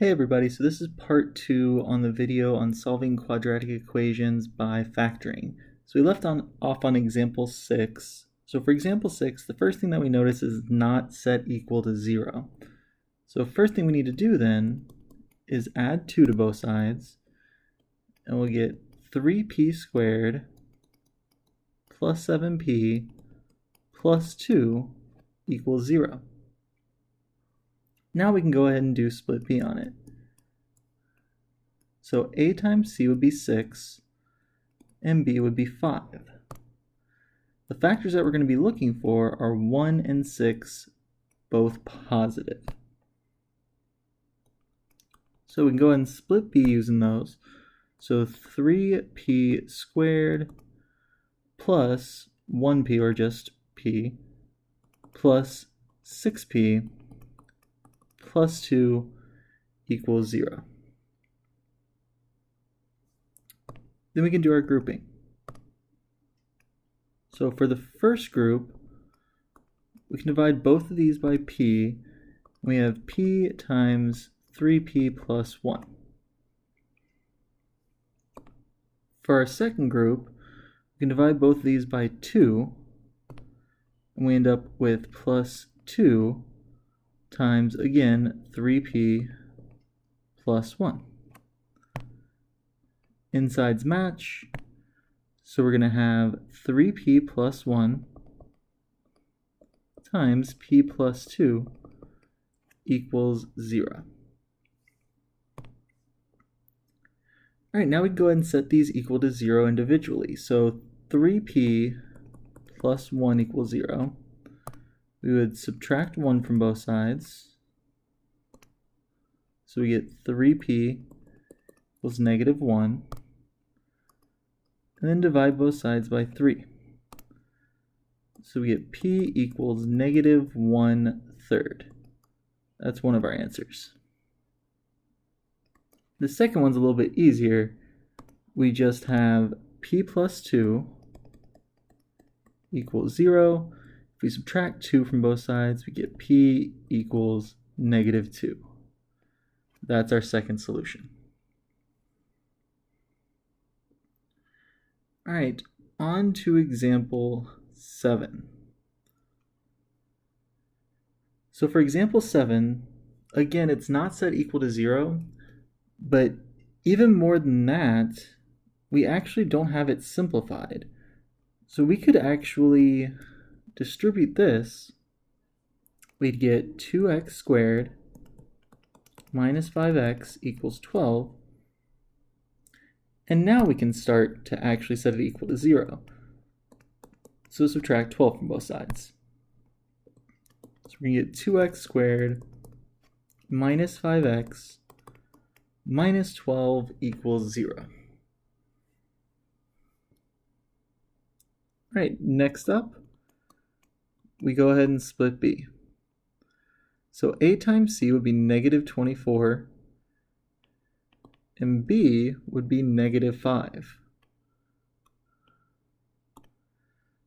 Hey everybody, so this is part 2 on the video on solving quadratic equations by factoring. So we left off on example 6. So for example 6, the first thing that we notice is not set equal to 0. So first thing we need to do then is add 2 to both sides, and we'll get 3p squared plus 7p plus 2 equals 0. Now we can go ahead and do split p on it. So a times c would be 6, and b would be 5. The factors that we're going to be looking for are 1 and 6, both positive. So we can go ahead and split p using those. So 3p squared plus 1p, or just p, plus 6p plus 2 equals 0. Then we can do our grouping. So for the first group, we can divide both of these by p. We have p times 3p plus 1. For our second group, we can divide both of these by 2, and we end up with plus 2 times, again, 3p plus 1. Insides match, so we're going to have 3p plus 1 times p plus 2 equals 0. Alright, now we can go ahead and set these equal to 0 individually. So 3p plus 1 equals 0. We would subtract 1 from both sides. So we get 3p equals negative 1. And then divide both sides by 3. So we get p equals negative 1/3. That's one of our answers. The second one's a little bit easier. We just have p plus 2 equals 0. If we subtract 2 from both sides, we get p equals negative 2. That's our second solution. Alright, on to example 7. So for example 7, again, it's not set equal to 0, but even more than that, we actually don't have it simplified. So we could actually distribute this. We'd get 2x squared minus 5x equals 12. And now we can start to actually set it equal to 0. So subtract 12 from both sides. So we're going to get 2x squared minus 5x minus 12 equals 0. Alright, next up, we go ahead and split b. So a times c would be negative 24, and b would be negative 5.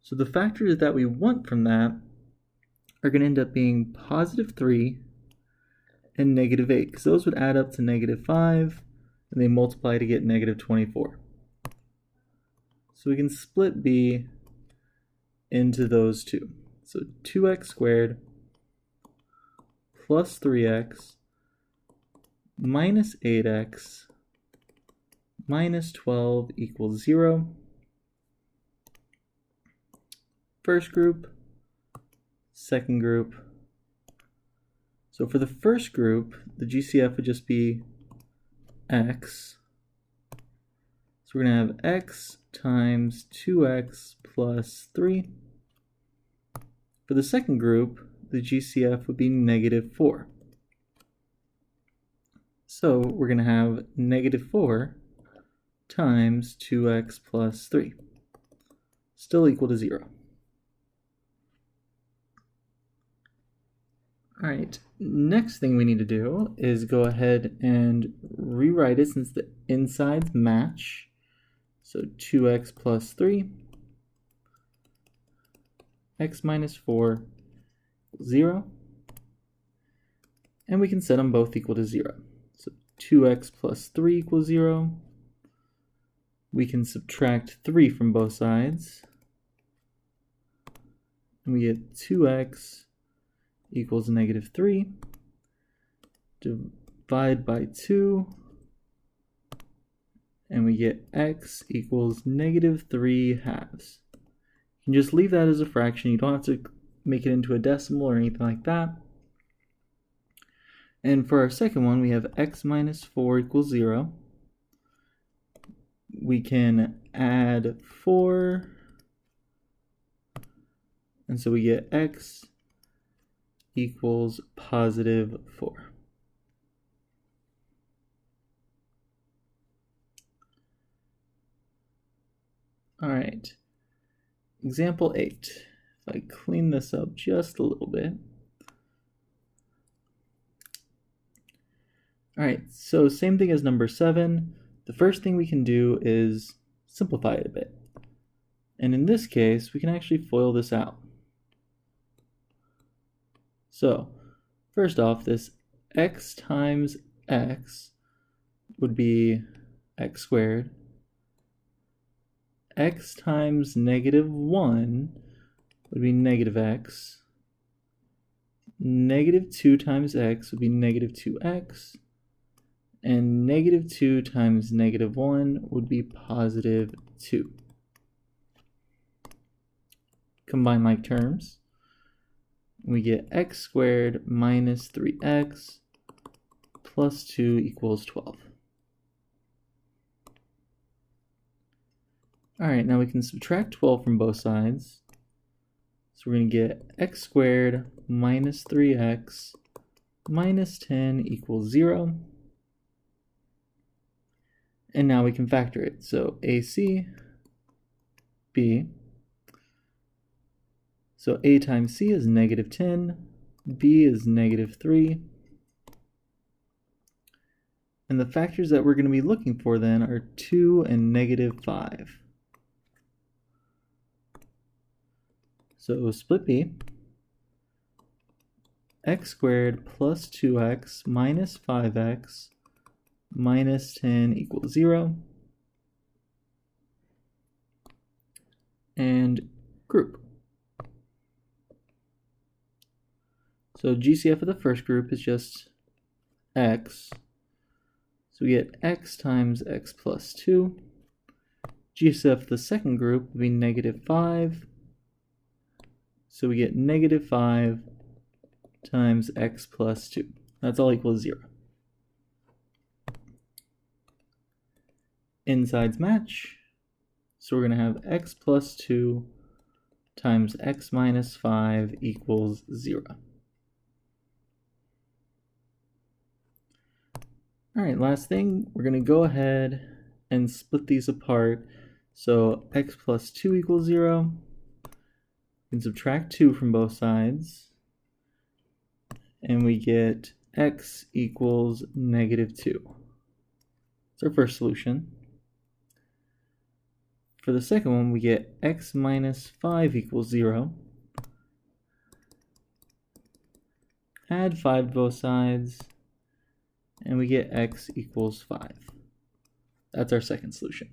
So the factors that we want from that are going to end up being positive 3 and negative 8, because those would add up to negative 5, and they multiply to get negative 24. So we can split b into those two. So 2x squared plus 3x minus 8x minus 12 equals 0. First group, second group. So for the first group, the GCF would just be x. So we're going to have x times 2x plus 3. For the second group, the GCF would be negative 4. So we're going to have negative 4 times 2x plus 3, still equal to 0. Alright, next thing we need to do is go ahead and rewrite it since the insides match. So 2x plus 3, x minus 4, 0. And we can set them both equal to 0. 2x plus 3 equals 0. We can subtract 3 from both sides. And we get 2x equals negative 3. Divide by 2. And we get x equals negative 3 halves. You can just leave that as a fraction. You don't have to make it into a decimal or anything like that. And for our second one, we have x minus 4 equals 0. We can add 4. And so we get x equals positive 4. All right, example 8. If I clean this up just a little bit. All right, so same thing as number 7. The first thing we can do is simplify it a bit. And in this case, we can actually FOIL this out. So, first off, this x times x would be x squared. X times negative 1 would be negative x. Negative 2 times x would be negative 2x. And negative 2 times negative 1 would be positive 2. Combine like terms. We get x squared minus 3x plus 2 equals 12. Alright, now we can subtract 12 from both sides. So we're going to get x squared minus 3x minus 10 equals 0. And now we can factor it. So AC, B. So A times C is negative 10, B is negative 3. And the factors that we're going to be looking for then are 2 and negative 5. So split B, x squared plus 2x minus 5x minus 10 equals 0. And group. So GCF of the first group is just x. So we get x times x plus 2. GCF of the second group would be negative 5. So we get negative 5 times x plus 2. That's all equals 0. Insides match. So we're going to have x plus 2 times x minus 5 equals 0. All right, last thing, we're going to go ahead and split these apart. So x plus 2 equals 0. We can subtract 2 from both sides. And we get x equals negative 2. That's our first solution. For the second one, we get x minus 5 equals 0. Add 5 to both sides. And we get x equals 5. That's our second solution.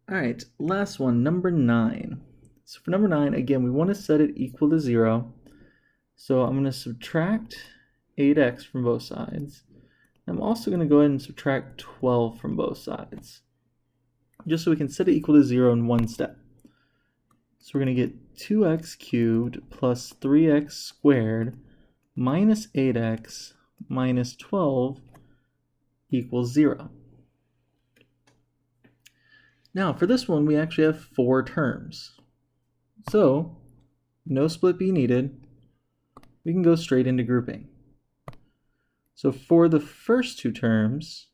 All right, last one, number 9. So for number 9, again, we want to set it equal to 0. So I'm going to subtract 8x from both sides. I'm also going to go ahead and subtract 12 from both sides, just so we can set it equal to 0 in one step. So we're going to get 2x cubed plus 3x squared minus 8x minus 12 equals 0. Now for this one, we actually have 4 terms. So no split B needed. We can go straight into grouping. So for the first 2 terms,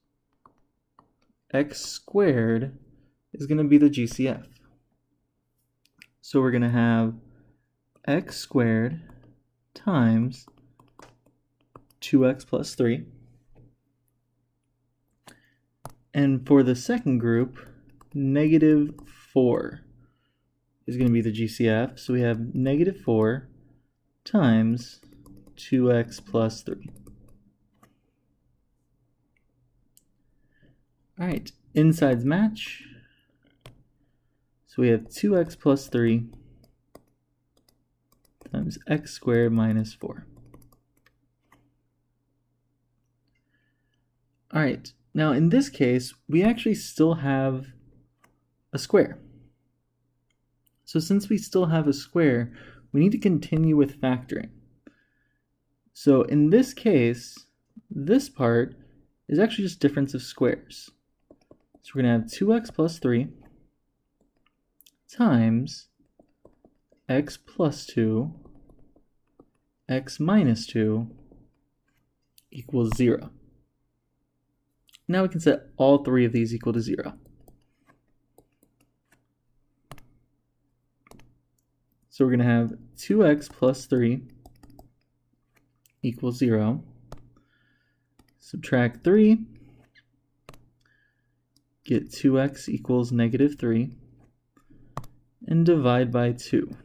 x squared is going to be the GCF. So we're going to have x squared times 2x plus 3. And for the second group, negative 4 is going to be the GCF. So we have negative 4 times 2x plus 3. All right, insides match. So we have 2x plus 3 times x squared minus 4. All right, now in this case, we actually still have a square. So since we still have a square, we need to continue with factoring. So in this case, this part is actually just difference of squares. So we're going to have 2x plus 3 times x plus 2, x minus 2 equals 0. Now we can set all three of these equal to 0. So we're going to have 2x plus 3 equals 0. Subtract 3, get 2x equals negative 3, and divide by 2.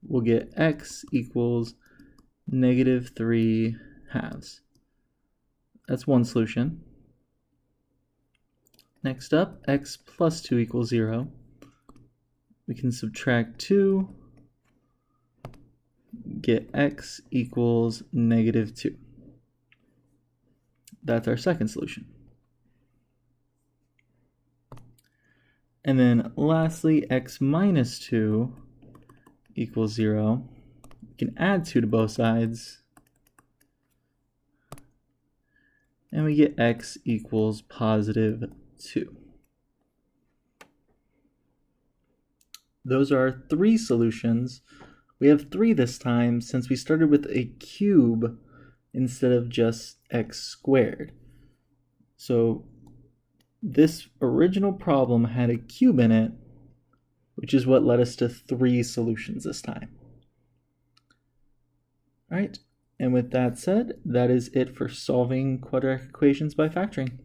We'll get x equals negative 3 halves. That's one solution. Next up, x plus 2 equals 0. We can subtract 2, get x equals negative 2. That's our second solution. And then lastly, x minus 2 equals 0. We can add 2 to both sides. And we get x equals positive 2. Those are our three solutions. We have 3 this time since we started with a cube instead of just x squared. So this original problem had a cube in it, which is what led us to 3 solutions this time. All right, and with that said, that is it for solving quadratic equations by factoring.